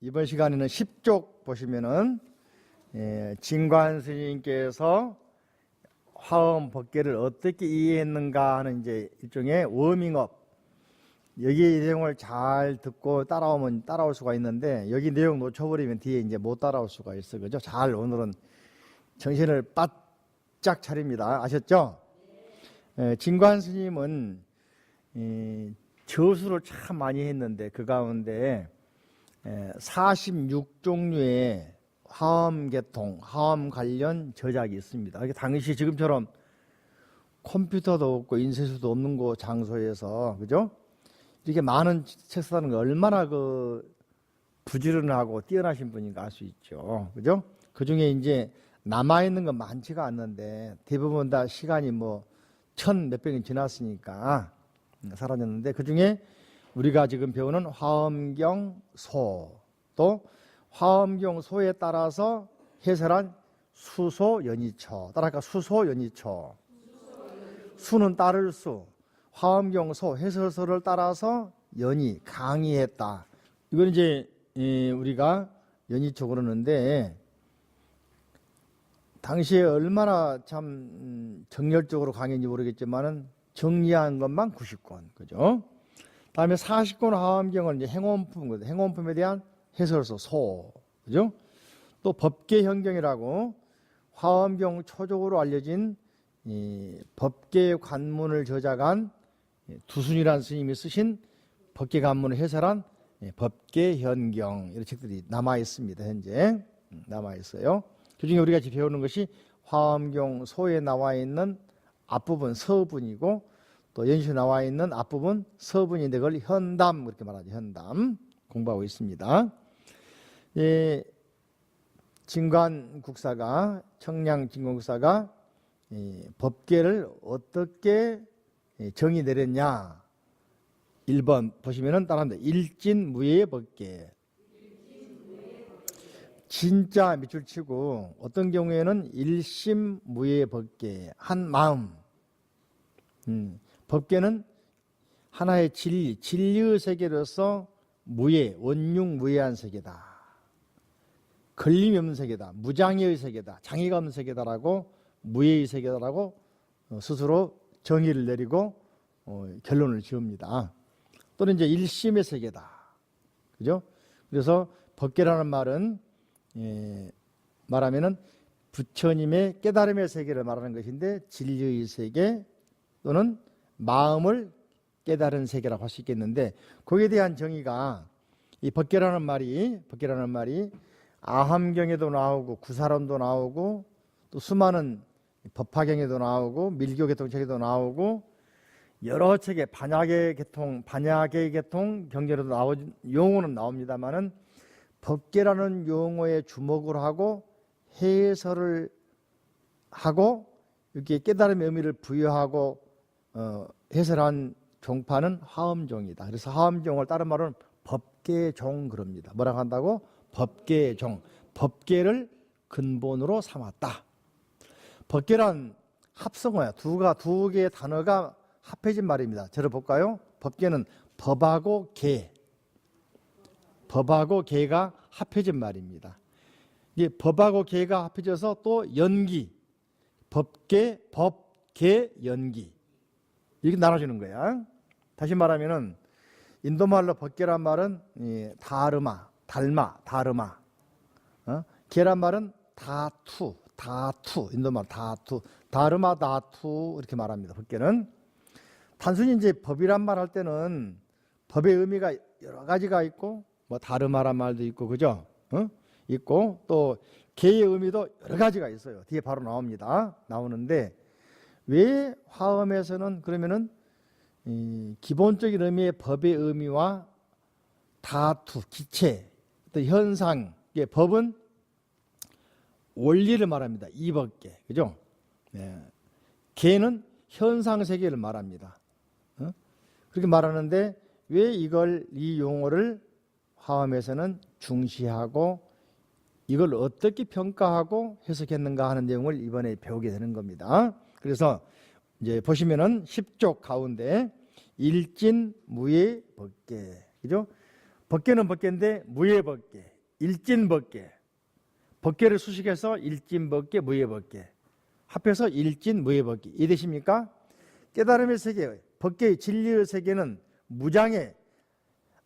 이번 시간에는 10쪽 보시면은 진관 스님께서 화엄 법계를 어떻게 이해했는가 하는 이제 일종의 워밍업, 여기 이 내용을 잘 듣고 따라오면 따라올 수가 있는데, 여기 내용 놓쳐버리면 뒤에 이제 못 따라올 수가 있어. 그죠? 잘 오늘은 정신을 바짝 차립니다. 아셨죠? 진관 스님은 저수를 참 많이 했는데, 그 가운데 46종류의 화엄계통, 화엄 관련 저작이 있습니다. 당시 지금처럼 컴퓨터도 없고 인쇄소도 없는 곳 장소에서, 그죠? 이렇게 많은 책 쓰는 거 얼마나 부지런하고 뛰어나신 분인가 알 수 있죠. 그죠? 그 중에 이제 남아있는 건 많지가 않는데, 대부분 다 시간이 뭐 1000몇백 년 지났으니까 사라졌는데, 그 중에 우리가 지금 배우는 화엄경소, 또 화엄경소에 따라서 해설한 수소연이처, 따라할까? 수소연이처. 수는 따를 수, 화엄경소 해설서를 따라서 연이 강의했다. 이건 이제 우리가 연이처 그러는데, 당시에 얼마나 참 정열적으로 강의인지 모르겠지만은 정리한 것만 90권, 그죠? 다음에 40권 화엄경을 이제 행원품, 행원품에 대한 해설서 소, 그죠? 또 법계현경이라고 화엄경 초적으로 알려진 법계 관문을 저작한 두순이라는 스님이 쓰신 법계 관문을 해설한 법계현경, 이런 책들이 남아 있습니다. 현재 남아 있어요. 그중에 우리가 지금 배우는 것이 화엄경 소에 나와 있는 앞부분 서분이고, 또 연시에 나와 있는 앞부분 서분인데 그걸 현담, 그렇게 말하죠. 현담 공부하고 있습니다. 진관국사가, 청량 진관국사가 법계를 어떻게 정의 내렸냐. 1번 보시면은 따라합니다. 일진무예의 법계. 진짜 밑줄 치고, 어떤 경우에는 일심무예의 법계, 한 마음. 법계는 하나의 진리, 진리의 세계로서 무예, 원흉무예한 세계다. 걸림이 없는 세계다. 무장애의 세계다. 장애가 없는 세계다라고, 무예의 세계다라고 스스로 정의를 내리고 결론을 지읍니다. 또는 이제 일심의 세계다. 그죠? 그래서 법계라는 말은 말하면은 부처님의 깨달음의 세계를 말하는 것인데, 진리의 세계 또는 마음을 깨달은 세계라고 할 수 있겠는데, 거기에 대한 정의가, 이 법계라는 말이 아함경에도 나오고 구사론도 나오고 또 수많은 법화경에도 나오고 밀교계통책에도 나오고 여러 책에 반야계 계통 경계로도 나오는 용어는 나옵니다만은, 법계라는 용어에 주목을 하고 해설을 하고 이렇게 깨달음의 의미를 부여하고 해설한 종파는 화엄종이다. 그래서 화엄종을 다른 말로는 법계종 그럽니다. 뭐라고 한다고? 법계종. 법계를 근본으로 삼았다. 법계란 합성어야. 두 개의 단어가 합해진 말입니다. 들어볼까요? 법계는 법하고 계, 법하고 계가 합해진 말입니다. 이게 법하고 계가 합해져서 또 연기, 법계, 법계, 연기, 이렇게 나눠주는 거야. 다시 말하면은 인도말로 법계란 말은 다르마, 다르마. 계란 말은 다투, 인도말 다투, 다르마, 다투, 이렇게 말합니다. 법계는 단순히 이제 법이란 말 할 때는 법의 의미가 여러 가지가 있고, 뭐 다르마란 말도 있고, 그죠? 있고, 또 계의 의미도 여러 가지가 있어요. 뒤에 바로 나오는데, 왜 화엄에서는 그러면은 기본적인 의미의 법의 의미와 다투, 기체, 또 현상, 법은 원리를 말합니다. 이법계, 그죠? 계는 현상 세계를 말합니다. 그렇게 말하는데, 왜 이 용어를 화엄에서는 중시하고 이걸 어떻게 평가하고 해석했는가 하는 내용을 이번에 배우게 되는 겁니다. 그래서 이제 보시면은 10쪽 가운데 일진무예 법계, 그죠? 법계는 법계인데 무예법계, 일진법계. 법계를 수식해서 일진법계, 무예법계. 합해서 일진무예법계. 이해되십니까? 깨달음의 세계, 법계의 진리의 세계는 무장애,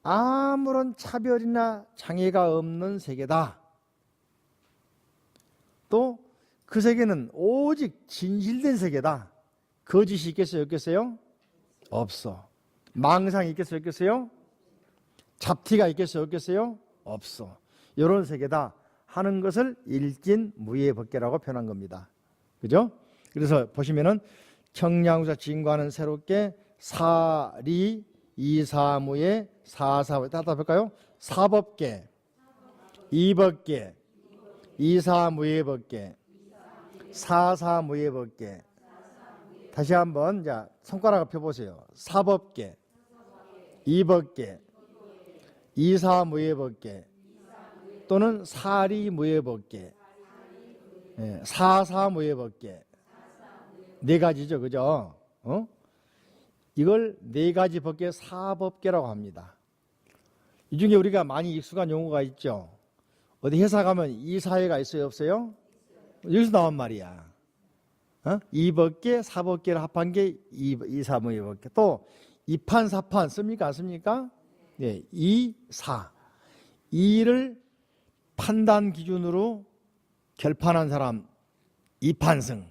아무런 차별이나 장애가 없는 세계다. 또 그 세계는 오직 진실된 세계다. 거짓이 있겠어요? 없겠어요? 없어. 망상이 있겠어요? 없겠어요? 잡티가 있겠어요? 없겠어요? 없어. 이런 세계다 하는 것을 일진무예법계라고 표현한 겁니다. 그죠? 그래서 보시면은 청량구사 진과는 새롭게 사리 이사무예 사사무예 따라 볼까요? 사법계, 이법계, 이사무예법계, 사사무예법계. 다시 한번 자 손가락을 펴보세요. 사법계, 이법계, 이사무예법계 또는 사리무예법계, 사사무예법계. 네 가지죠, 그죠? 이걸 네 가지 법계 사법계라고 합니다. 이 중에 우리가 많이 익숙한 용어가 있죠. 어디 회사 가면 이사회가 있어요, 없어요? 여기서 나온 말이야. 이법계, 사법계를 합한 게 이사무예법계. 또 이판, 사판 씁니까, 안 씁니까? 네, 이사. 이를 판단 기준으로 결판한 사람 이판승,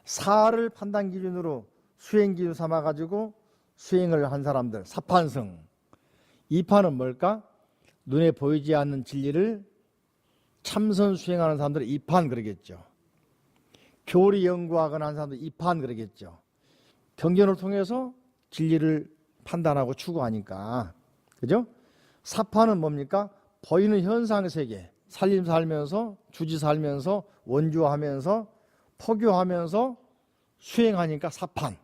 사를 판단 기준으로 수행 기준 삼아 가지고 수행을 한 사람들 사판승. 이판은 뭘까? 눈에 보이지 않는 진리를 참선 수행하는 사람들은 이판 그러겠죠. 교리 연구하거나 하는 사람들 이판 그러겠죠. 경전을 통해서 진리를 판단하고 추구하니까. 그죠? 사판은 뭡니까? 보이는 현상 세계, 살림 살면서, 주지 살면서, 원주하면서, 포교하면서 수행하니까 사판.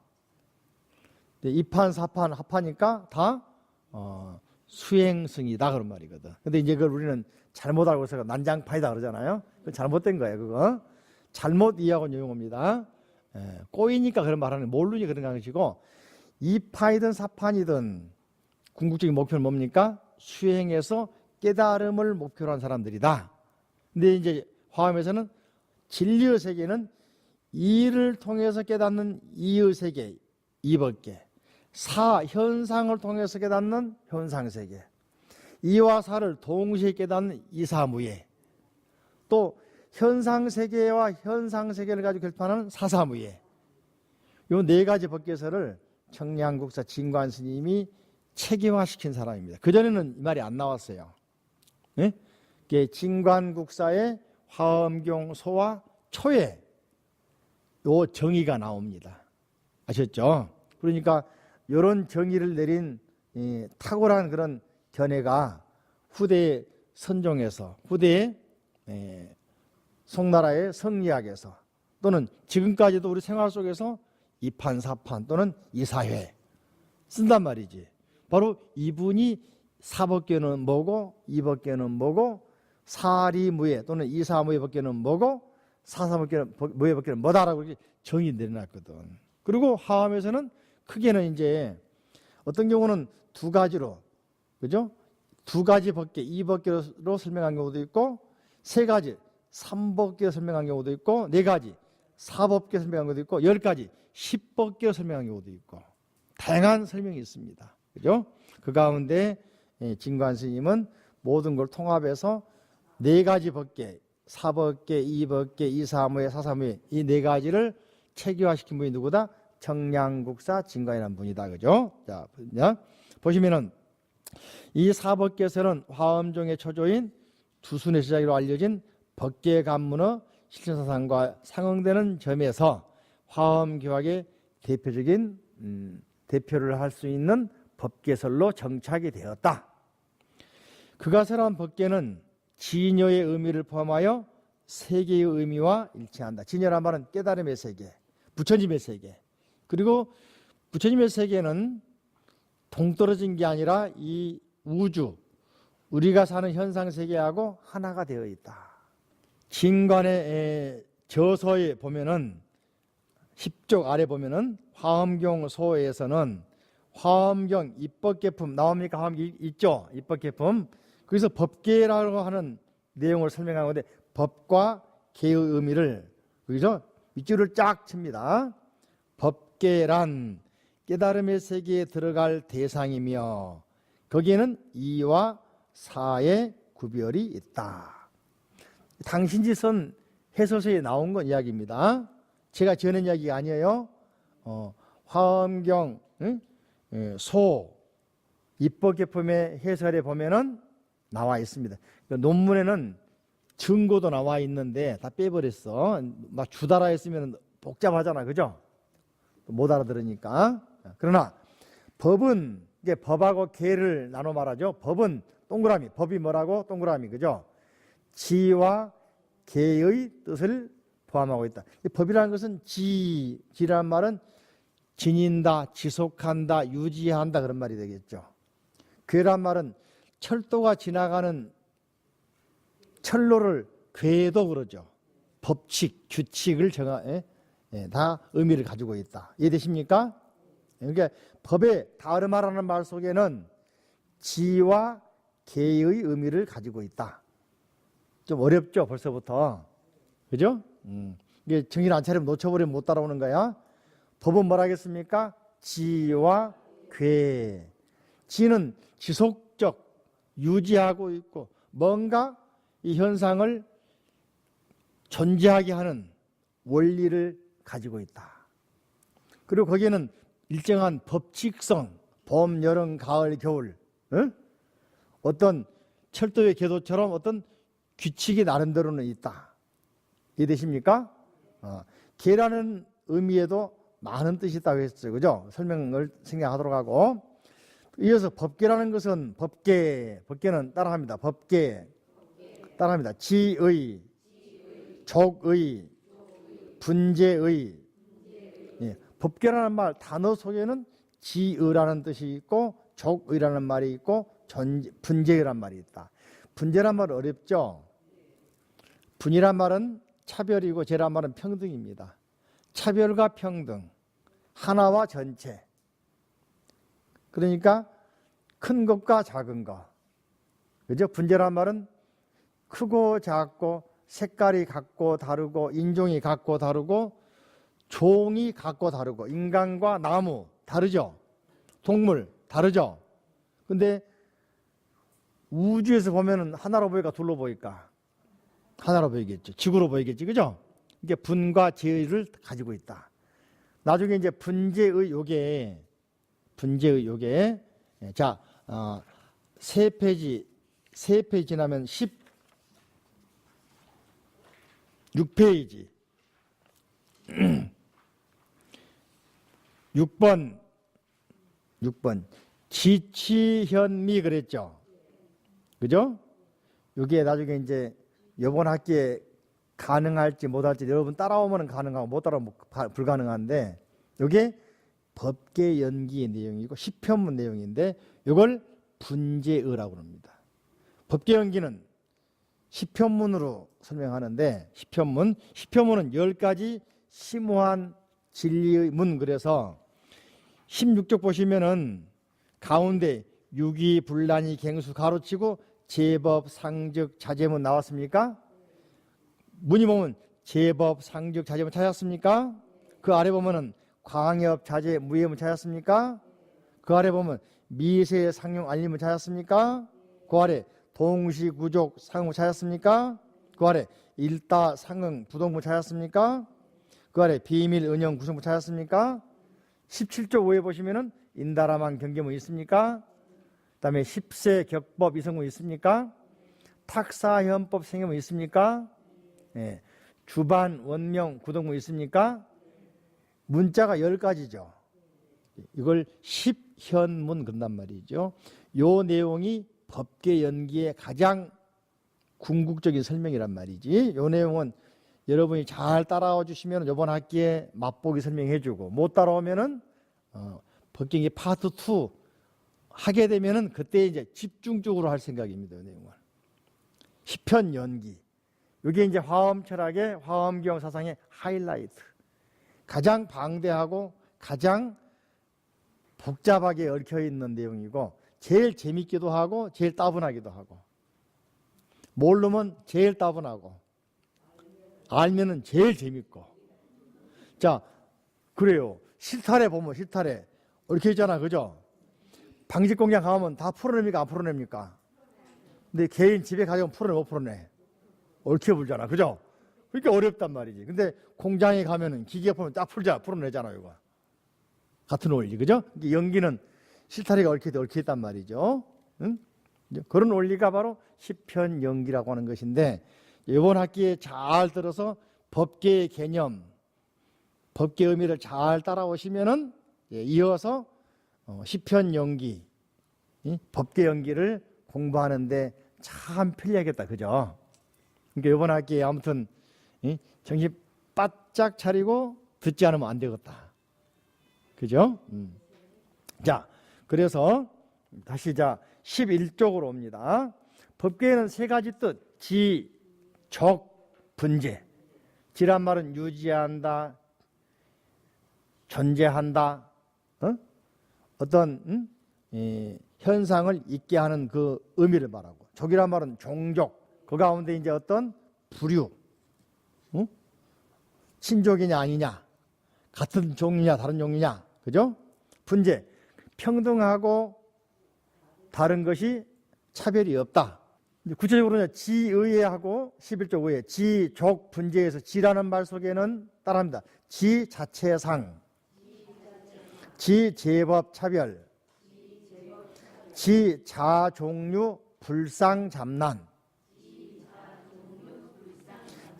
이판, 사판 합하니까 다 수행승이다 그런 말이거든. 근데 이제 그걸 우리는 잘못 알고 있어서 난장판이다 그러잖아요. 그건 잘못된 거예요, 그거. 잘못 이해하고 있는 용어입니다. 꼬이니까 그런 말하는, 모르니 그런 것이고, 이판이든 사판이든 궁극적인 목표는 뭡니까? 수행해서 깨달음을 목표로 한 사람들이다. 근데 이제 화엄에서는 진리의 세계는 이를 통해서 깨닫는 이의 세계, 이법계, 사, 현상을 통해서 깨닫는 현상세계, 이와 사를 동시에 깨닫는 이사무예, 또 현상세계와 현상세계를 가지고 결판하는 사사무예. 이 네 가지 법계서를 청량국사 진관 스님이 체계화시킨 사람입니다. 그전에는 이 말이 안 나왔어요. 네? 진관국사의 화엄경 소와 초에 요 정의가 나옵니다. 아셨죠? 그러니까 이런 정의를 내린 탁월한 그런 견해가 후대에 선종해서, 후대에 송나라의 성리학에서, 또는 지금까지도 우리 생활 속에서 이판, 사판 또는 이사회 쓴단 말이지. 바로 이분이 사법계는 뭐고, 이법계는 뭐고, 사리무예 또는 이사무예법계는 뭐고, 사사무예법계는 뭐다라고 이렇게 정의 내려놨거든. 그리고 화엄에서는 크게는 이제 어떤 경우는 두 가지로, 그죠? 두 가지 법계, 이법계로 설명한 경우도 있고, 세 가지, 삼법계로 설명한 경우도 있고, 네 가지, 사법계로 설명한 경우도 있고, 10가지, 10법계로 설명한 경우도 있고, 다양한 설명이 있습니다. 그죠? 그 가운데 진관 스님은 모든 걸 통합해서 네 가지 법계, 사법계, 이법계, 이사무예, 사사무예, 이 네 가지를 체계화시킨 분이 누구다? 청량국사 진관이라는 분이다. 그죠? 자, 보시면은 이 사법계서는 화엄종의 초조인 두순의 시작으로 알려진 법계 관문의 실천사상과 상응되는 점에서 화엄교학의 대표적인 대표를 할 수 있는 법계설로 정착이 되었다. 그가설한 법계는 진여의 의미를 포함하여 세계의 의미와 일치한다. 진여란 말은 깨달음의 세계, 부처님의 세계. 그리고 부처님의 세계는 동떨어진 게 아니라 이 우주, 우리가 사는 현상 세계하고 하나가 되어 있다. 진관의 저서에 보면은 10쪽 아래 보면은 화엄경 소에서는 화엄경 입법개품 나옵니까? 화엄경 있죠? 입법개품. 그래서 법계라고 하는 내용을 설명한 건데 법과 계의 의미를 여기서 밑줄을 쫙 칩니다. 법계란 깨달음의 세계에 들어갈 대상이며 거기에는 이와 사의 구별이 있다. 당신지 쓴 해설서에 나온 건 이야기입니다. 제가 지어낸 이야기가 아니에요. 화엄경 소 입법개품의 해설에 보면은 나와 있습니다. 논문에는 증거도 나와 있는데 다 빼버렸어. 막 주달아 했으면 복잡하잖아, 그죠? 못 알아들으니까. 그러나 법은 이제 법하고 계를 나눠 말하죠. 법은 동그라미, 법이 뭐라고? 동그라미, 그죠? 지와 계의 뜻을 포함하고 있다. 법이라는 것은 지라는 말은 지닌다, 지속한다, 유지한다 그런 말이 되겠죠. 궤란 말은 철도가 지나가는 철로를 궤도 그러죠. 법칙, 규칙을 다 의미를 가지고 있다. 이해되십니까? 그러니까 법의 다르마라는 말 속에는 지와 계의 의미를 가지고 있다. 좀 어렵죠, 벌써부터. 그죠? 이게 정신 안 차리면 놓쳐버리면 못 따라오는 거야. 법은 뭐라 하겠습니까? 지와 궤. 지는 지속적, 유지하고 있고 뭔가 이 현상을 존재하게 하는 원리를 가지고 있다. 그리고 거기에는 일정한 법칙성, 봄, 여름, 가을, 겨울, 어떤 철도의 궤도처럼 어떤 규칙이 나름대로는 있다. 이해되십니까? 계라는 의미에도 많은 뜻이 있다고 했어요. 그죠? 설명을 생략하도록 하고. 이어서 법계라는 것은 법계는 따라합니다. 법계. 따라합니다. 지의, 족의, 분재의. 예, 법계라는 말 단어 속에는 지의라는 뜻이 있고 족의라는 말이 있고 분재의라는 말이 있다. 분재란 말 어렵죠? 분이란 말은 차별이고 재란 말은 평등입니다. 차별과 평등, 하나와 전체. 그러니까 큰 것과 작은 것. 그죠? 분재란 말은 크고 작고 색깔이 같고 다르고 인종이 같고 다르고 종이 같고 다르고 인간과 나무 다르죠? 동물 다르죠? 근데 우주에서 보면은 하나로 보일까 둘로 보일까? 하나로 보이겠죠. 지구로 보이겠지. 그죠? 이게 분과 재의를 가지고 있다. 나중에 이제 분재의 요게 자, 세 페이지 지나면 16페이지 6번 지치현미 그랬죠. 그죠? 이게 나중에 이제 이번 학기에 가능할지 못할지 여러분 따라오면 가능하고 못 따라오면 불가능한데 이게 법계 연기의 내용이고 시편문 내용인데 이걸 분재의라고 합니다. 법계 연기는 시편문으로 설명하는데 시편문은 10가지 심오한 진리의 문. 그래서 16쪽 보시면은 가운데 유기, 분란이, 갱수 가로치고 제법, 상적, 자제문 나왔습니까? 문이 보면 제법, 상적, 자제문 찾았습니까? 그 아래 보면은 광협, 자제, 무예문 찾았습니까? 그 아래 보면 미세, 상용, 알림문 찾았습니까? 그 아래 동시, 구족, 상응 찾았습니까? 그 아래 일다, 상응, 부동문 찾았습니까? 그 아래 비밀, 은영, 구성문 찾았습니까? 17조 5에 보시면은 인다라만 경계문 있습니까? 그 다음에 10세 격법 이성문 있습니까? 탁사현법 생계문 있습니까? 예. 주반, 원명, 구동문 있습니까? 문자가 10가지죠. 이걸 10현문 그런단 말이죠. 요 내용이 법계 연기의 가장 궁극적인 설명이란 말이지. 요 내용은 여러분이 잘 따라와 주시면 이번 학기에 맛보기 설명해 주고 못 따라오면은 법계 연기 파트 2 하게 되면은 그때 이제 집중적으로 할 생각입니다. 이 내용을. 10편 연기. 이게 이제 화엄 철학의 화엄경 사상의 하이라이트. 가장 방대하고 가장 복잡하게 얽혀 있는 내용이고 제일 재밌기도 하고 제일 따분하기도 하고 모르면 제일 따분하고 알면은 제일 재밌고. 자, 그래요. 실타래 보면 실타래 얽혀 있잖아, 그죠? 방직공장 가면 다 풀어냅니까 안 풀어냅니까? 근데 개인 집에 가져오면 풀어내 못 풀어내? 얽혀 불잖아, 그죠? 그러니까 어렵단 말이지. 근데 공장에 가면은 기계 보면 딱 풀어내잖아요, 이거. 같은 원리, 그죠? 연기는 실타래가 얽혀 있단 말이죠. 응? 그런 원리가 바로 시편 연기라고 하는 것인데, 이번 학기에 잘 들어서 법계의 개념, 법계 의미를 잘 따라오시면은 이어서 시편 연기, 법계 연기를 공부하는데 참 편리하겠다, 그죠? 그러니까 이번 학기에 아무튼 정신 바짝 차리고 듣지 않으면 안 되겠다, 그죠? 자, 그래서 다시 자 11쪽으로 옵니다. 법계에는 세 가지 뜻, 지, 적, 분재. 지란 말은 유지한다, 존재한다, 어떤 현상을 있게 하는 그 의미를 말하고, 족이란 말은 종족, 그 가운데 이제 어떤 부류, 친족이냐 아니냐, 같은 종류냐 다른 종류냐, 그죠? 분재, 평등하고 다른 것이 차별이 없다. 구체적으로는 지의하고 11조 의회, 지, 족, 분재에서 지라는 말 속에는 따라합니다. 지 자체상, 지 제법 차별, 지 자종류 불상 잡난.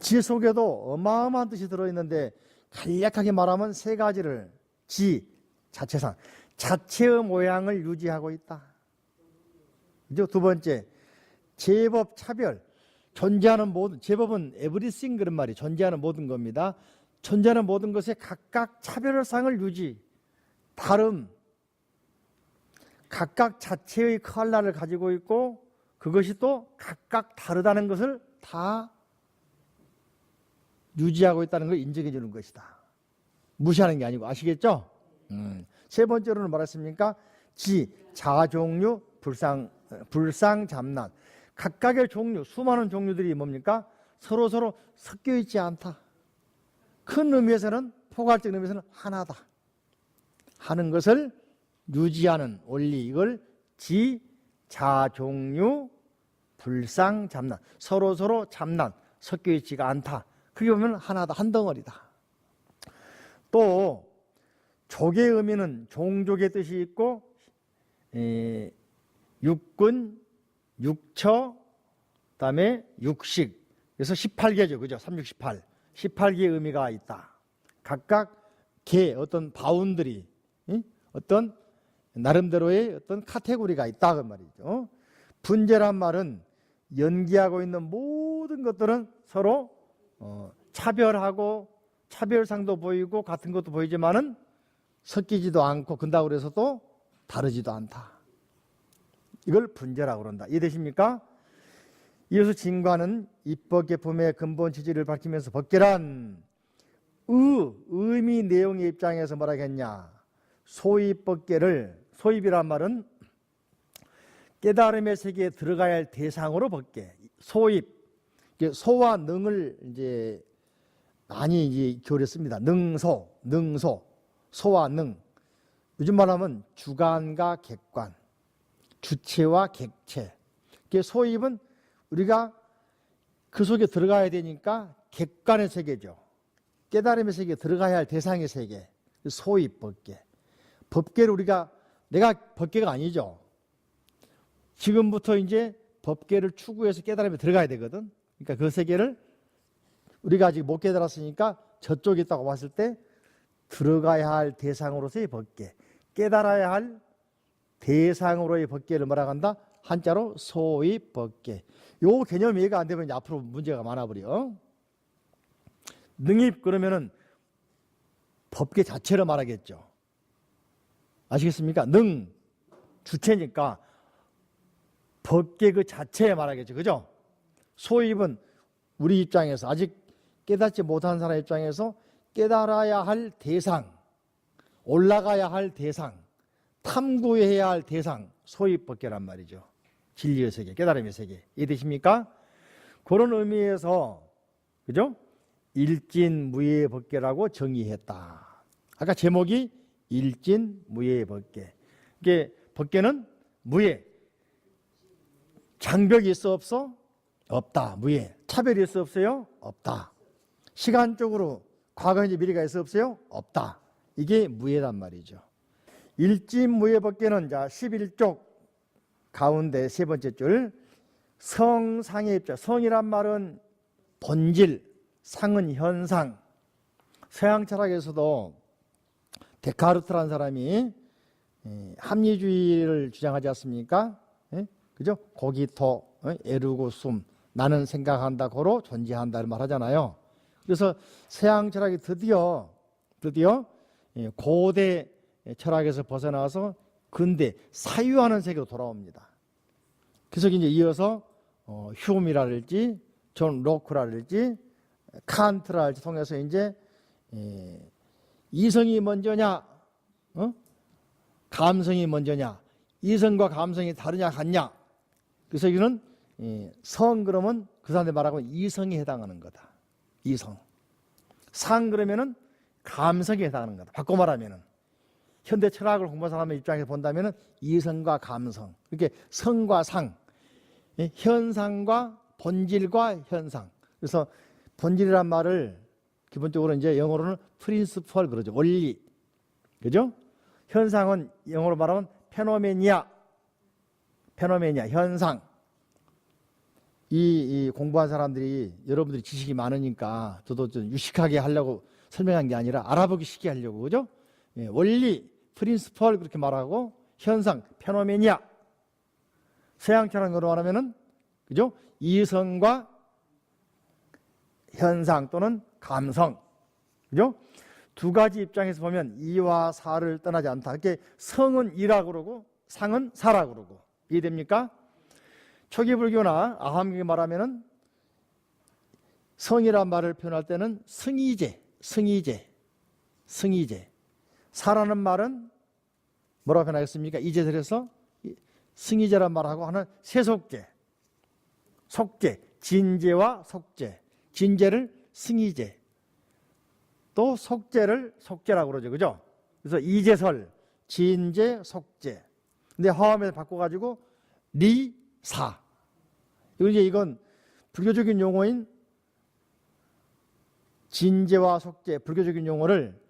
지 속에도 어마어마한 뜻이 들어있는데 간략하게 말하면 세 가지를, 지 자체상, 자체의 모양을 유지하고 있다. 그죠? 두 번째, 제법 차별, 존재하는 모든, 제법은 everything 그런 말이 존재하는 모든 겁니다. 존재하는 모든 것에 각각 차별상을 유지, 다름, 각각 자체의 컬러를 가지고 있고 그것이 또 각각 다르다는 것을 다 유지하고 있다는 걸 인정해 주는 것이다. 무시하는 게 아니고, 아시겠죠? 세 번째로는 말했습니까? 지, 자종류, 불상 잡난. 각각의 종류, 수많은 종류들이 뭡니까? 서로 섞여 있지 않다. 큰 의미에서는, 포괄적인 의미에서는 하나다 하는 것을 유지하는 원리, 이걸 지, 자종류, 불상 잡난. 서로 잡난, 섞여 있지가 않다. 그게 보면 하나다, 한 덩어리다. 또 족의 의미는 종족의 뜻이 있고, 육군, 육처, 그다음에 육식. 그래서 18개죠, 그죠? 368. 18개의 의미가 있다. 각각 개, 어떤 바운드리, 어떤 나름대로의 어떤 카테고리가 있다 그 말이죠. 분재란 말은 연기하고 있는 모든 것들은 서로 차별하고 차별상도 보이고 같은 것도 보이지만은 섞이지도 않고, 근다고 그래서 또 다르지도 않다. 이걸 분재라고 그런다. 이해되십니까? 이어서 진과는 입법계품의 근본 취지를 밝히면서 법계란 의미 내용의 입장에서 뭐라 했냐, 소입법계를, 소입이란 말은 깨달음의 세계에 들어가야 할 대상으로 법계, 소입, 소와 능을 이제 많이 이제 교류했습니다. 능소, 소와 능. 요즘 말하면 주관과 객관, 주체와 객체. 소입은 우리가 그 속에 들어가야 되니까 객관의 세계죠. 깨달음의 세계에 들어가야 할 대상의 세계, 소입 법계. 법계를 우리가, 내가 법계가 아니죠. 지금부터 이제 법계를 추구해서 깨달음에 들어가야 되거든. 그러니까 그 세계를 우리가 아직 못 깨달았으니까 저쪽에 있다고 봤을 때 들어가야 할 대상으로서의 법계, 깨달아야 할 대상으로의 법계를 뭐라고 한다? 한자로 소입 법계. 요 개념 이해가 안 되면 이제 앞으로 문제가 많아버려. 능입 그러면은 법계 자체를 말하겠죠. 아시겠습니까? 능, 주체니까 법계 그 자체에 말하겠죠. 그죠? 소입은 우리 입장에서, 아직 깨닫지 못한 사람 입장에서 깨달아야 할 대상, 올라가야 할 대상, 탐구해야 할 대상, 소위 법계란 말이죠. 진리의 세계, 깨달음의 세계. 이해되십니까? 그런 의미에서, 그죠? 일진무예 법계라고 정의했다. 아까 제목이 일진무예 법계. 이게 법계는 무예. 장벽이 있어 없어? 없다. 무예. 차별이 있어 없어요? 없다. 시간적으로 과거인지 미래가 있어 없어요? 없다. 이게 무예란 말이죠. 일진무예 법계는 자 11쪽 가운데 세 번째 줄 성상의 입자. 성이란 말은 본질, 상은 현상. 서양 철학에서도 데카르트라는 사람이 합리주의를 주장하지 않습니까? 그죠? 고기, 토, 에르고 숨, 나는 생각한다, 고로 존재한다는 말 하잖아요. 그래서 서양 철학이 드디어 고대 철학에서 벗어나서 근대 사유하는 세계로 돌아옵니다. 그래서 이제 이어서 휴미라든지 존 로크라든지 칸트라든지 통해서 이제 이성이 먼저냐, 감성이 먼저냐, 이성과 감성이 다르냐 같냐. 그래서 이거는 성 그러면 그 사람들 말하고 이성에 해당하는 거다. 이성. 상 그러면은 감성에 해당하는 거다. 바꿔 말하면은 현대 철학을 공부한 사람의 입장에서 본다면은 이성과 감성. 이렇게 성과 상, 현상과 본질과 현상. 그래서 본질이란 말을 기본적으로 이제 영어로는 프린시펄 그러죠. 원리. 그죠? 현상은 영어로 말하면 페노메니아, 현상. 이 공부한 사람들이 여러분들이 지식이 많으니까 저도 좀 유식하게 하려고 설명한 게 아니라 알아보기 쉽게 하려고, 그죠? 원리, 프린시펄 그렇게 말하고 현상, 페노메니아. 서양 철학으로 말하면은, 그죠? 이성과 현상 또는 감성. 그죠? 두 가지 입장에서 보면 이와 사를 떠나지 않다. 이렇게 성은 이라고 그러고 상은 사라고 그러고. 이해됩니까? 초기 불교나 아함경에 말하면은 성이란 말을 표현할 때는 승이제. 사라는 말은 뭐라고 표현하겠습니까? 이제들에서 승이제란 말하고 하는 세속제, 속제, 진제와 속제. 진제를 승이제, 또 속제를 속제라고 그러죠. 그죠? 그래서 이제설, 진제, 속제. 근데 화엄에서 바꿔가지고 리사. 이건 불교적인 용어인 진제와 속제, 불교적인 용어를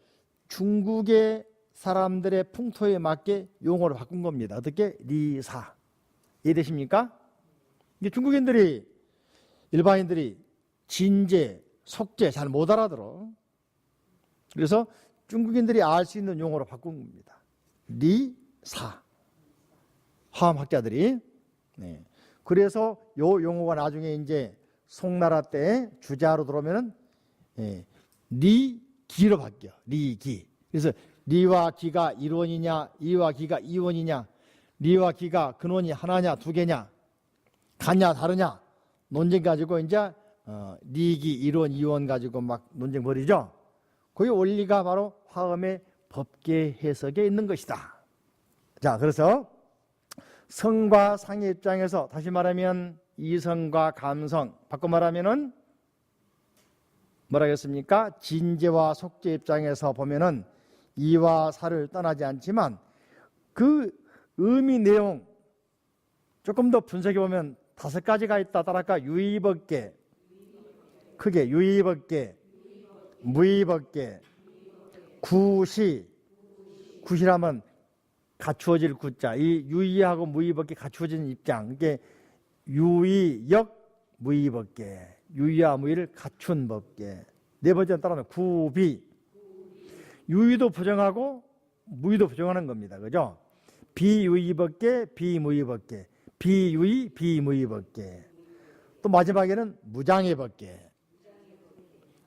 중국의 사람들의 풍토에 맞게 용어를 바꾼 겁니다. 어떻게? 리사. 이해되십니까? 이게 중국인들이, 일반인들이 진제, 속제 잘 못 알아들어. 그래서 중국인들이 알 수 있는 용어로 바꾼 겁니다. 리사. 화엄학자들이. 네. 그래서 요 용어가 나중에 이제 송나라 때 주자로 들어오면은 리기로 바뀌어. 리기. 그래서 리와 기가 일원이냐, 이와 기가 이원이냐, 리와 기가 근원이 하나냐, 두 개냐, 같냐, 다르냐 논쟁 가지고 이제 리기, 일원, 이원 가지고 막 논쟁 벌이죠. 그 원리가 바로 화엄의 법계 해석에 있는 것이다. 자, 그래서 성과 상의 입장에서 다시 말하면 이성과 감성, 바꿔 말하면은 뭐라겠습니까? 진제와 속제 입장에서 보면은 이와 사를 떠나지 않지만 그 의미 내용 조금 더 분석해 보면 5가지가 있다. 따라할까? 유의법계, 크게 유의법계, 무의법계, 구시. 구시라면 갖추어질 구자. 이 유의하고 무의법계 갖추어진 입장. 이게 유의역 무의법계. 유의와 무의를 갖춘 법계. 네 번째는 따라하면 구비. 유의도 부정하고 무의도 부정하는 겁니다. 그죠? 비유의법계, 비무의법계. 비유의, 비무의법계. 또 마지막에는 무장의법계.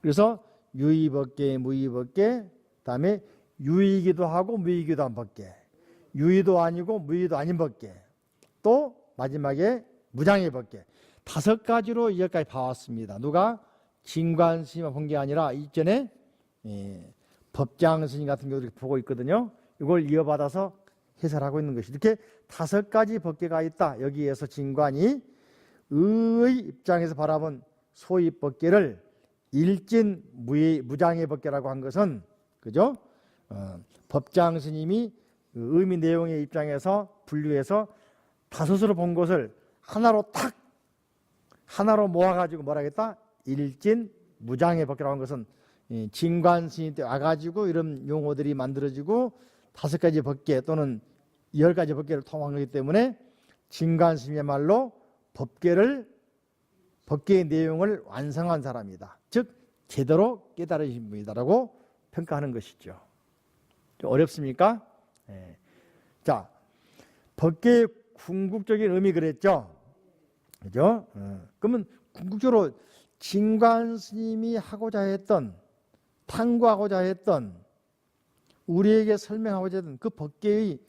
그래서 유의법계, 무의법계, 다음에 유의이기도 하고 무의이기도 한 법계. 유의도 아니고 무의도 아닌 법계. 또 마지막에 무장의 법계. 5가지로 여기까지 봐왔습니다. 누가? 진관 스님이 본 게 아니라 이전에 법장 스님 같은 경우도 보고 있거든요. 이걸 이어받아서 해설하고 있는 것이 이렇게 5가지 법계가 있다. 여기에서 진관이 의의 입장에서 바라본 소위 법계를 일진 무장의 법계라고 한 것은 그죠? 법장 스님이 의미 내용의 입장에서 분류해서 5으로 본 것을 하나로 모아가지고 뭐라 하겠다? 일진 무장의 법계라고 한 것은 진관 스님 때 와가지고 이런 용어들이 만들어지고 5가지 법계 또는 10가지 법계를 통한 거기 때문에 진관 스님의 말로 법계의 내용을 완성한 사람이다. 즉 제대로 깨달으신 분이다라고 평가하는 것이죠. 좀 어렵습니까? 네. 자, 법계의 궁극적인 의미 그랬죠? 그죠? 그러면 궁극적으로 진관 스님이 하고자 했던, 탐구하고자 했던, 우리에게 설명하고자 했던 그 법계의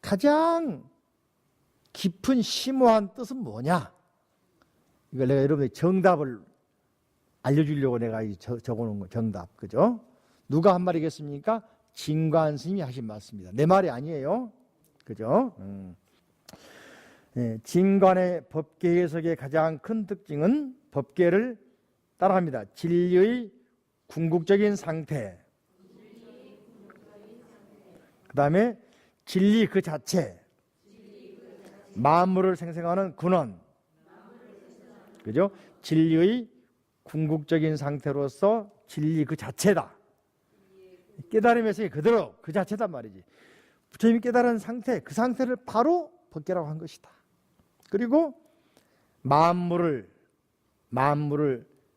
가장 깊은 심오한 뜻은 뭐냐? 이걸 내가 여러분의 정답을 알려주려고 내가 적어놓은 거 정답, 그죠? 누가 한 말이겠습니까? 진관 스님이 하신 말씀입니다. 내 말이 아니에요, 그죠? 네, 진관의 법계 해석의 가장 큰 특징은 법계를 따라합니다. 진리의 궁극적인 상태, 그 다음에 진리 그 자체, 만물을 생성하는 근원, 그죠? 진리의 궁극적인 상태로서 진리 그 자체다. 깨달음에서 그대로 그 자체단 말이지. 부처님이 깨달은 상태, 그 상태를 바로 법계라고 한 것이다. 그리고 만물을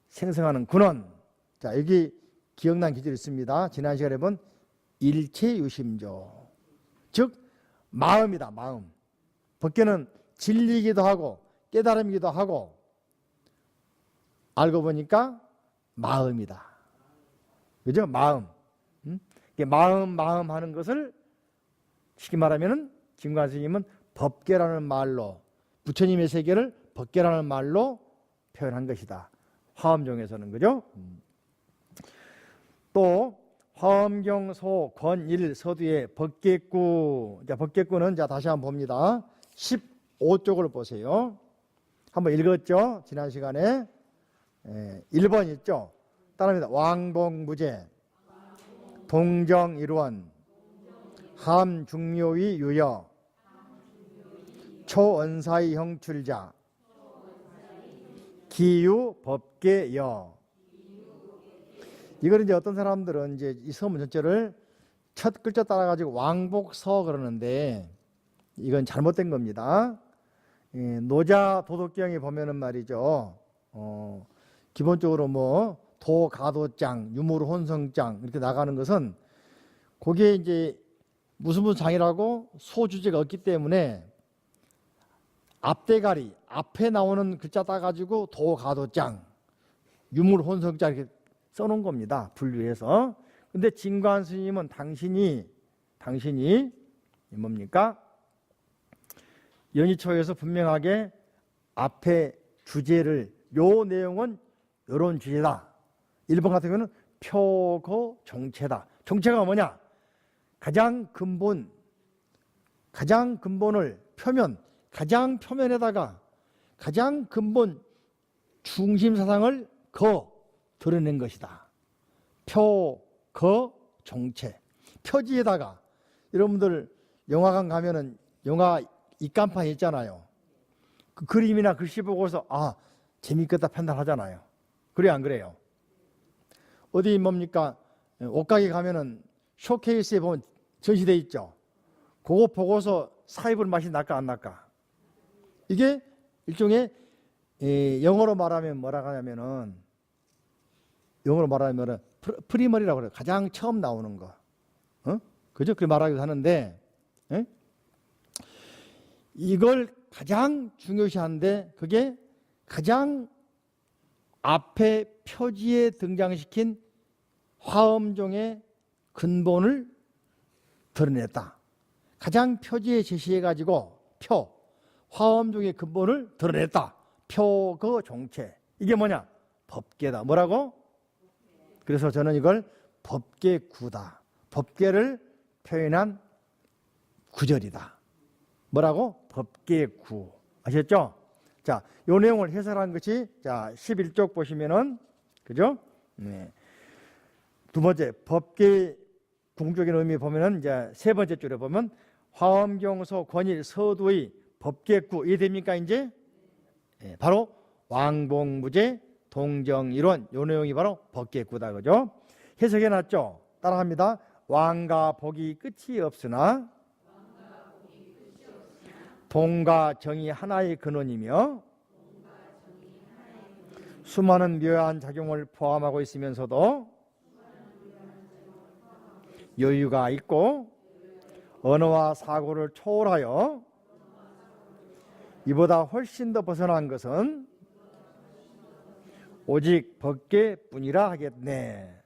생성하는 근원. 자, 여기 기억난 기절이 있습니다. 지난 시간에 본 일체유심조, 즉 마음이다. 마음. 법계는 진리이기도 하고 깨달음이기도 하고 알고 보니까 마음이다. 그죠? 마음. 마음 하는 것을 쉽게 말하면은 진관 스님은 법계라는 말로, 부처님의 세계를 법계라는 말로 표현한 것이다. 화엄경에서는, 그죠? 또 화엄경 소 권일 서두의 법계구. 자, 법계구는 자 다시 한번 봅니다. 15쪽을 보세요. 한번 읽었죠? 지난 시간에 1번 있죠? 따라합니다. 왕복무제, 동정일원, 함중묘의 유여, 초언사의 형출자, 기유법계여. 이걸 이제 어떤 사람들은 이제 이 서문 전체를 첫 글자 따라가지고 왕복서 그러는데 이건 잘못된 겁니다. 노자 도덕경에 보면은 말이죠. 기본적으로 뭐 도가도장, 유물혼성장 이렇게 나가는 것은 거기에 이제 무슨 장이라고 소주제가 없기 때문에 앞대가리 앞에 나오는 글자 따가지고 도가도장, 유물혼성장 이렇게 써놓은 겁니다. 분류해서. 근데 진관 스님은 당신이 뭡니까? 연희초에서 분명하게 앞에 주제를 요 내용은 요런 주제다. 1번 같은 경우는 표고 정체다. 정체가 뭐냐? 가장 근본을 가장 표면에다가 가장 근본 중심 사상을 드러낸 것이다. 표, 정체. 표지에다가 여러분들 영화관 가면은 영화 입간판 있잖아요. 그 그림이나 글씨 보고서 재밌겠다 판단하잖아요. 그래요, 안 그래요? 어디 뭡니까? 옷가게 가면은 쇼케이스에 보면 전시돼 있죠. 그거 보고서 사입을 맛이 날까 안 날까? 이게 일종의 영어로 말하면 뭐라고 하냐면은 프리머리라고 그래요. 가장 처음 나오는 거. 그죠? 그렇게 말하기도 하는데 이걸 가장 중요시하는데 그게 가장 앞에 표지에 등장시킨 화엄종의 근본을 드러냈다. 가장 표지에 제시해가지고 화엄종의 근본을 드러냈다. 그 정체. 이게 뭐냐? 법계다. 뭐라고? 그래서 저는 이걸 법계구다. 법계를 표현한 구절이다. 뭐라고? 법계구. 아셨죠? 자, 요 내용을 해설한 것이 자 11쪽 보시면은 그죠? 네. 두 번째 법계 궁적인 의미 보면은 이제 세 번째 줄에 보면 화엄경소 권일 서두의 법계구 이해됩니까 이제? 네, 바로 왕복무제 동정이론 요 내용이 바로 법계구다 그죠? 해석해 놨죠? 따라합니다. 왕과 복이 끝이 없으나 동과 정이 하나의 근원이며 수많은 묘한 작용을 포함하고 있으면서도 여유가 있고 언어와 사고를 초월하여 이보다 훨씬 더 벗어난 것은 오직 법계뿐이라 하겠네.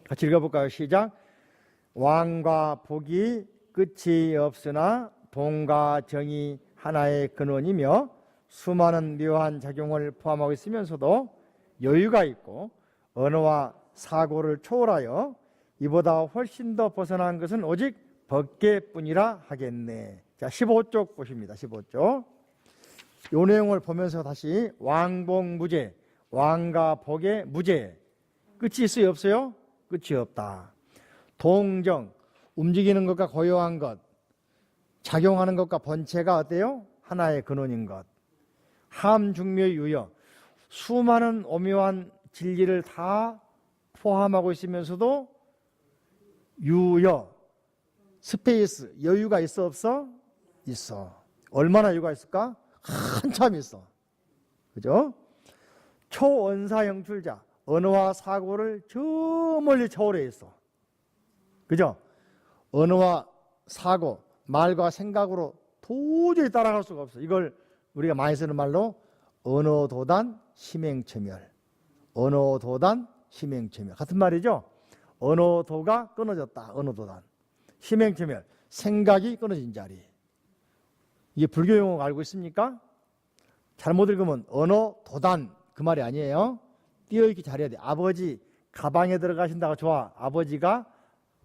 같이 읽어볼까요? 시작. 왕과 복이 끝이 없으나 동과 정이 하나의 근원이며 수많은 묘한 작용을 포함하고 있으면서도 여유가 있고 언어와 사고를 초월하여 이보다 훨씬 더 벗어난 것은 오직 법계뿐이라 하겠네. 자, 15쪽 보십니다. 15쪽. 요 내용을 보면서 다시 왕복무제, 왕과 복의 무제. 끝이 있어요? 없어요? 끝이 없다. 동정, 움직이는 것과 고요한 것, 작용하는 것과 본체가 어때요? 하나의 근원인 것. 함중묘유여, 수많은 오묘한 진리를 다 포함하고 있으면서도 유여, 스페이스, 여유가 있어 없어? 있어. 얼마나 여유가 있을까? 한참 있어. 그죠? 초언사영출자, 언어와 사고를 저 멀리 초월해 있어. 그죠? 언어와 사고, 말과 생각으로 도저히 따라갈 수가 없어. 이걸 우리가 많이 쓰는 말로 언어도단 심행체멸. 언어도단 심행체멸. 같은 말이죠? 언어도가 끊어졌다. 언어도단. 심행체멸. 생각이 끊어진 자리. 이게 불교 용어 알고 있습니까? 잘못 읽으면 언어도단 그 말이 아니에요. 띄어읽기 잘해야 돼. 아버지 가방에 들어가신다가 좋아. 아버지가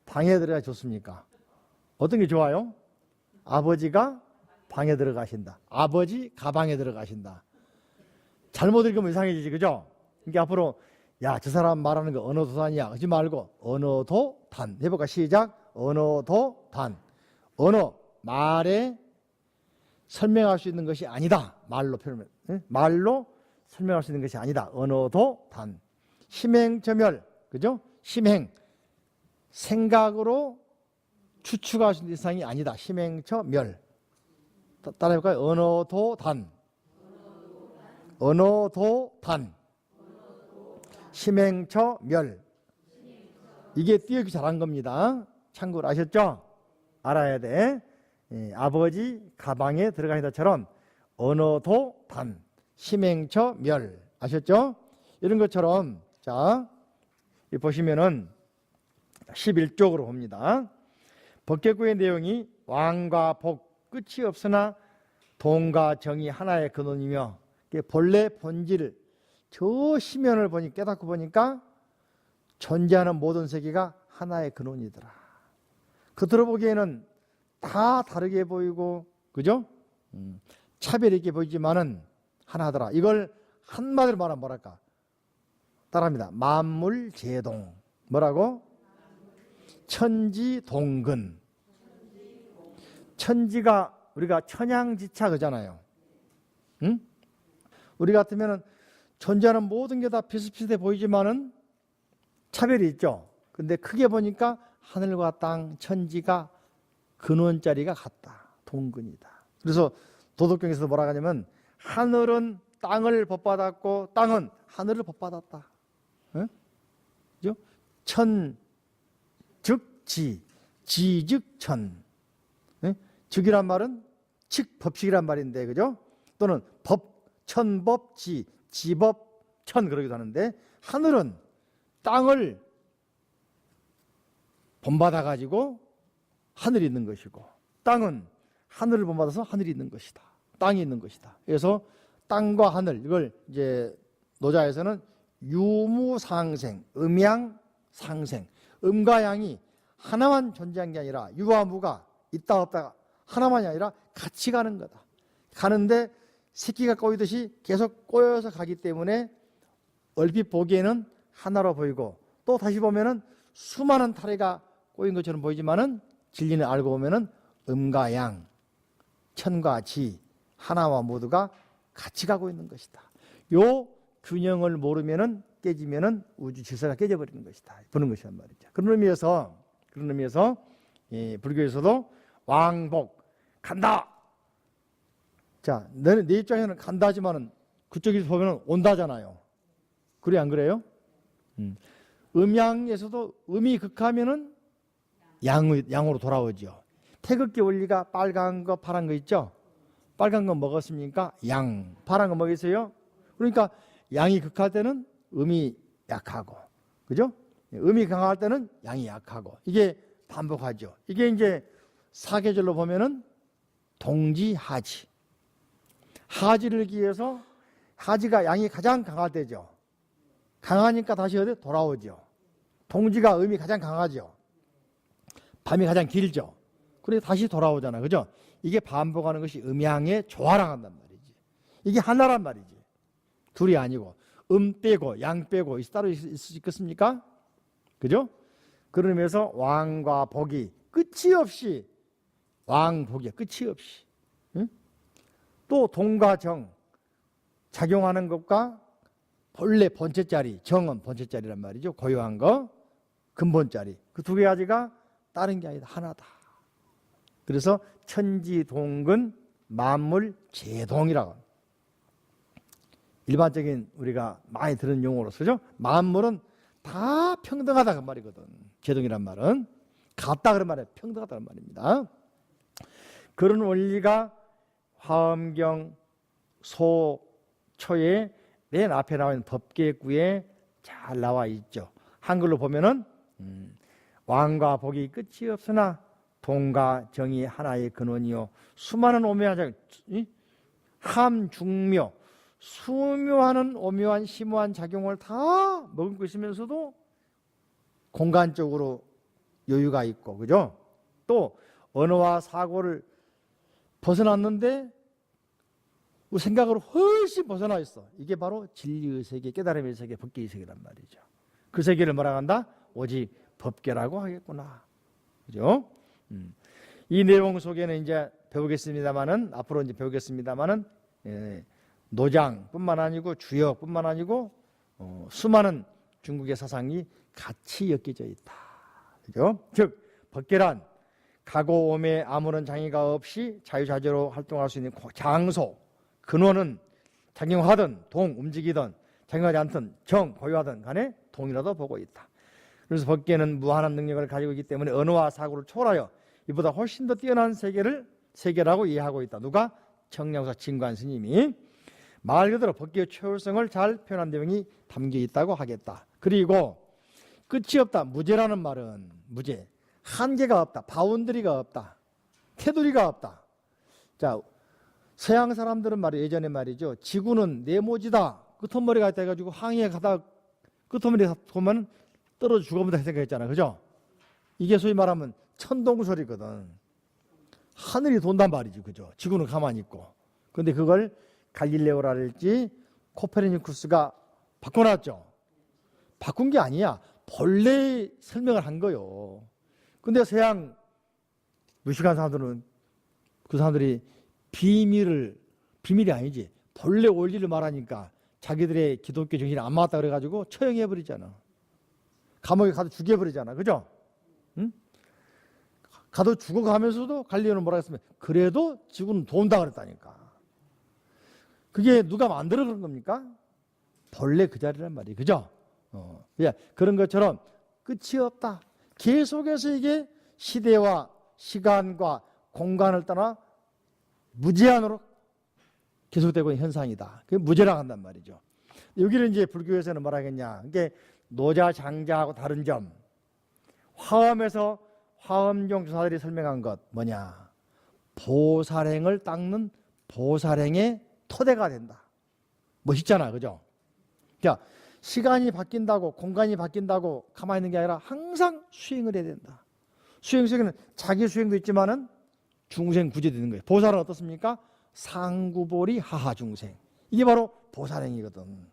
방에 들어가 좋습니까? 어떤 게 좋아요? 아버지가 방에 들어가신다. 아버지 가방에 들어가신다. 잘못 읽으면 이상해지지, 그죠? 그러니까 앞으로 야, 저 사람 말하는 거 언어도단이야 하지 말고 언어도단 해볼까? 시작. 언어도단. 언어, 말에 설명할 수 있는 것이 아니다. 말로 표현해. 말로 설명할 수 있는 것이 아니다. 언어도단. 심행점멸, 그죠? 심행. 생각으로 추측할 수 있는 이상이 아니다. 심행처멸. 따라해볼까요? 언어도단. 언어도단. 심행처멸. 이게 띄어쓰기 잘한 겁니다. 참고로 아셨죠? 알아야 돼. 예, 아버지 가방에 들어가신다처럼 언어도단. 심행처멸. 아셨죠? 이런 것처럼 자 보시면은 11쪽으로 봅니다. 법계구의 내용이 왕과 복 끝이 없으나 동과 정이 하나의 근원이며 본래 본질 저 심연을 보니 깨닫고 보니까 존재하는 모든 세계가 하나의 근원이더라. 겉으로 보기에는 다 다르게 보이고 그죠? 차별 있게 보이지만은 하나더라. 이걸 한마디로 말하면 뭐랄까? 따라합니다. 만물제동. 뭐라고? 천지동근. 천지가 우리가 천양지차 그잖아요. 응? 우리 같으면은 존재하는 모든 게 다 비슷비슷해 보이지만은 차별이 있죠. 근데 크게 보니까 하늘과 땅, 천지가 근원자리가 같다. 동근이다. 그래서 도덕경에서 뭐라 하냐면 하늘은 땅을 법받았고 땅은 하늘을 법받았다. 응? 그죠? 천, 즉, 지, 지, 즉, 천. 응? 즉이란 말은 즉, 법칙이란 말인데, 그죠? 또는 법, 천법, 지, 지법, 천 그러기도 하는데 하늘은 땅을 본받아가지고 하늘이 있는 것이고 땅은 하늘을 본받아서 하늘이 있는 것이다. 땅이 있는 것이다. 그래서 땅과 하늘 이걸 이제 노자에서는 유무상생, 음양상생, 음과 양이 하나만 존재한 게 아니라 유와 무가 있다 없다가 하나만이 아니라 같이 가는 거다. 가는데 새끼가 꼬이듯이 계속 꼬여서 가기 때문에 얼핏 보기에는 하나로 보이고 또 다시 보면은 수많은 타래가 꼬인 것처럼 보이지만은 진리는 알고 보면은 음과 양, 천과 지, 하나와 모두가 같이 가고 있는 것이다. 요 균형을 모르면은 깨지면은 우주 질서가 깨져버리는 것이다. 보는 것이란 말이죠. 그런 의미에서 불교에서도 왕복 간다. 자, 내 입장에는 간다 하지만은 그쪽에서 보면은 온다잖아요. 그래 안 그래요? 음양에서도 음이 극하면은 양으로 돌아오죠. 태극기 원리가 빨간 거 파란 거 있죠? 빨간 거 먹었습니까? 양. 파란 거 먹였어요? 그러니까 양이 극할 때는 음이 약하고, 그죠? 음이 강할 때는 양이 약하고, 이게 반복하죠. 이게 이제 사계절로 보면은 동지하지. 하지를 기해서 하지가 양이 가장 강할 때죠. 강하니까 다시 어디 돌아오죠. 동지가 음이 가장 강하죠. 밤이 가장 길죠. 그래서 다시 돌아오잖아, 그죠? 이게 반복하는 것이 음양의 조화랑 한단 말이지. 이게 하나란 말이지. 둘이 아니고 빼고 양 빼고 따로 있을 수 있겠습니까? 그죠? 그런 의미에서 왕과 복이 끝이 없이 왕복이야. 끝이 없이. 응? 또 동과 정 작용하는 것과 본래 본체짜리, 정은 본체짜리란 말이죠. 고유한 거, 근본짜리. 그 두 가지가 다른 게 아니다. 하나다. 그래서 천지동근 만물 제동이라고. 일반적인 우리가 많이 들은 용어로 쓰죠. 만물은 다 평등하다 그 말이거든. 제동이란 말은 같다 그런 말이에요. 평등하다는 말입니다. 그런 원리가 화엄경 소초의 맨 앞에 나와 있는 법계구에 잘 나와 있죠. 한글로 보면은 왕과 복이 끝이 없으나 동과 정이 하나의 근원이요 수많은 오묘한 함중묘 수묘하는 오묘한 심오한 작용을 다 머금고 있으면서도 공간적으로 여유가 있고, 그죠? 또 언어와 사고를 벗어났는데 생각으로 훨씬 벗어나 있어. 이게 바로 진리의 세계, 깨달음의 세계, 법계의 세계란 말이죠. 그 세계를 뭐라고 한다? 오직 법계라고 하겠구나. 그죠? 이 내용 속에는 이제 배우겠습니다만은, 앞으로 이제 배우겠습니다만은, 노장뿐만 아니고 주역뿐만 아니고 수많은 중국의 사상이 같이 엮여져 있다. 그죠? 즉 법계란 가고옴에 아무런 장애가 없이 자유자재로 활동할 수 있는 장소, 근원은 작용하든 동 움직이든 작용하지 않든 정 고유하든 간에 동이라도 보고 있다. 그래서 법계는 무한한 능력을 가지고 있기 때문에 언어와 사고를 초월하여 이보다 훨씬 더 뛰어난 세계라고 이해하고 있다. 누가? 청량사 진관 스님이 말 그대로 법계의 초월성을 잘 표현한 내용이 담겨 있다고 하겠다. 그리고 끝이 없다. 무제라는 말은 무제. 한계가 없다. 바운드리가 없다. 테두리가 없다. 자, 서양 사람들은 말이에요. 예전에 말이죠. 지구는 네모지다. 끄트머리가 있다 해가지고 항해에 가다 끄트머리 보면 떨어져 죽어본다 생각했잖아. 그죠? 이게 소위 말하면 천동설이거든. 하늘이 돈단 말이지. 그죠? 지구는 가만히 있고. 근데 그걸 갈릴레오라랄지 코페르니쿠스가 바꿔놨죠. 바꾼 게 아니야. 본래 설명을 한 거요. 근데 서양 무식한 사람들은 그 사람들이 비밀이 아니지. 본래 원리를 말하니까 자기들의 기독교 정신이 안 맞다 그래가지고 처형해버리잖아. 감옥에 가도 죽여버리잖아. 그죠? 응? 가도 죽어가면서도 갈릴레오는 뭐라 했으면 그래도 지구는 돈다 그랬다니까. 그게 누가 만들어 그런 겁니까? 본래 그 자리란 말이에요. 그죠? 그런 것처럼 끝이 없다. 계속해서 이게 시대와 시간과 공간을 떠나 무제한으로 계속되고 있는 현상이다. 그게 무제라고 한단 말이죠. 여기를 이제 불교에서는 뭐라 하겠냐. 이게 노자, 장자하고 다른 점. 화엄에서 화엄경 조사들이 설명한 것 뭐냐. 보살행을 닦는 보살행의 토대가 된다. 멋있잖아. 그죠? 자, 시간이 바뀐다고 공간이 바뀐다고 가만히 있는 게 아니라 항상 수행을 해야 된다. 수행 속에는 자기 수행도 있지만은 중생 구제되는 거예요. 보살은 어떻습니까? 상구보리 하하중생. 이게 바로 보살행이거든.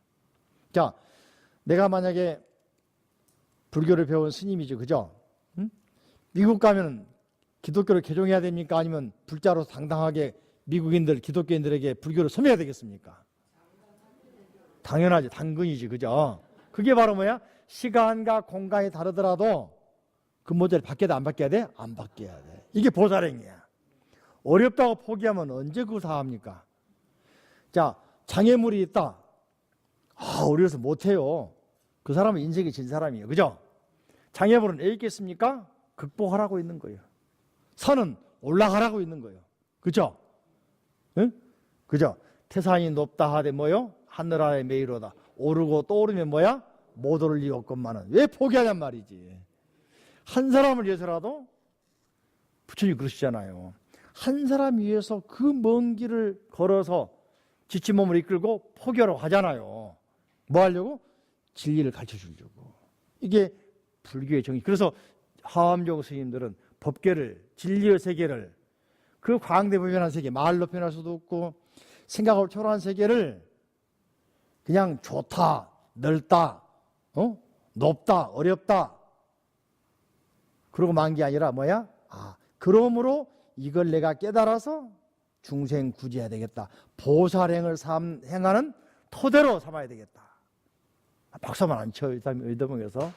자, 내가 만약에 불교를 배운 스님이죠, 그죠? 응? 미국 가면 기독교를 개종해야 됩니까? 아니면 불자로 당당하게 미국인들, 기독교인들에게 불교를 섬해야 되겠습니까? 당연하지, 당근이지, 그죠? 그게 바로 뭐야? 시간과 공간이 다르더라도 그 모델을 바뀌어야 돼, 안 바뀌어야 돼? 안 바뀌어야 돼. 이게 보살행이야. 어렵다고 포기하면 언제 그거 다 합니까? 자, 장애물이 있다. 어려서 못해요. 그 사람은 인생이 진 사람이에요. 그죠? 장애물은 애 있겠습니까? 극복하라고 있는 거예요. 산은 올라가라고 있는 거예요. 그죠? 응? 그죠? 태산이 높다 하되 뭐요? 하늘 아래 메이로다. 오르고 또 오르면 뭐야? 못 오를 리 없건만은. 왜 포기하냔 말이지. 한 사람을 위해서라도 부처님 그러시잖아요. 한 사람 위해서 그 먼 길을 걸어서 지친 몸을 이끌고 포기하라고 하잖아요. 뭐 하려고? 진리를 가르쳐 주려고. 이게 불교의 정의. 그래서 하암종 스님들은 법계를, 진리의 세계를, 그 광대무변한 세계, 말로 표현할 수도 없고 생각을 초월한 세계를 그냥 좋다, 넓다, 높다, 어렵다 그러고 만 게 아니라 뭐야? 그러므로 이걸 내가 깨달아서 중생 구제해야 되겠다. 보살행을 행하는 토대로 삼아야 되겠다. 박수만 안 쳐, 의도봉에서.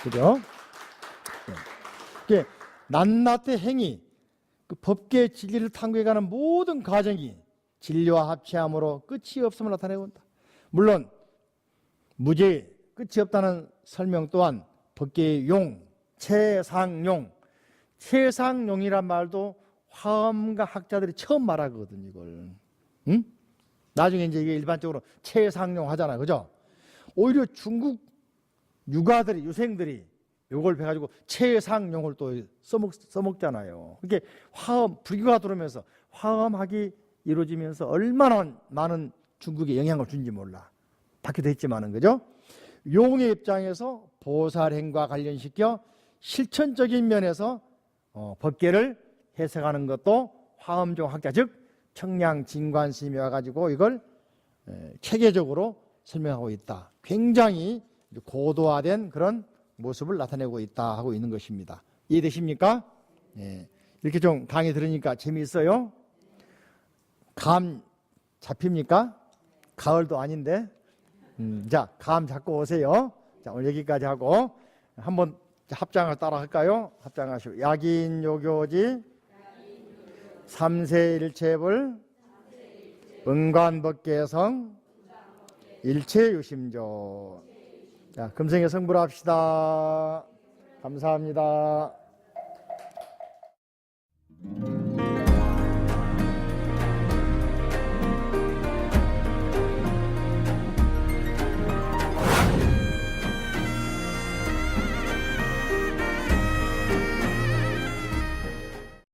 그죠? 네. 낱낱의 행위, 그 법계의 진리를 탐구해가는 모든 과정이 진리와 합치함으로 끝이 없음을 나타내고 온다. 물론 무죄, 끝이 없다는 설명 또한 법계의 용, 최상용, 최상용이란 말도 화엄가 학자들이 처음 말하거든요, 이걸. 응? 나중에 이제 이게 일반적으로 최상용 하잖아요, 그죠? 오히려 중국 유가들이, 유생들이 요걸 배가지고 최상용을 또 써먹잖아요. 그게 화엄, 불교가 들어오면서 화엄학이 이루어지면서 얼마나 많은 중국에 영향을 준지 몰라. 바뀌도 했지만은, 그죠? 용의 입장에서 보살행과 관련시켜 실천적인 면에서 법계를 해석하는 것도 화엄종 학자, 즉 청량진관스님이 와가지고 이걸 체계적으로 설명하고 있다. 굉장히 고도화된 그런 모습을 나타내고 있다 하고 있는 것입니다. 이해되십니까? 네. 이렇게 좀 강의 들으니까 재미있어요? 감 잡힙니까? 가을도 아닌데. 자, 감 잡고 오세요. 자, 오늘 여기까지 하고 한번 합장을 따라 할까요? 합장하시고 약인요교지 삼세일체불 은관법계성 일체유심조. 자, 금생에 성불합시다. 감사합니다.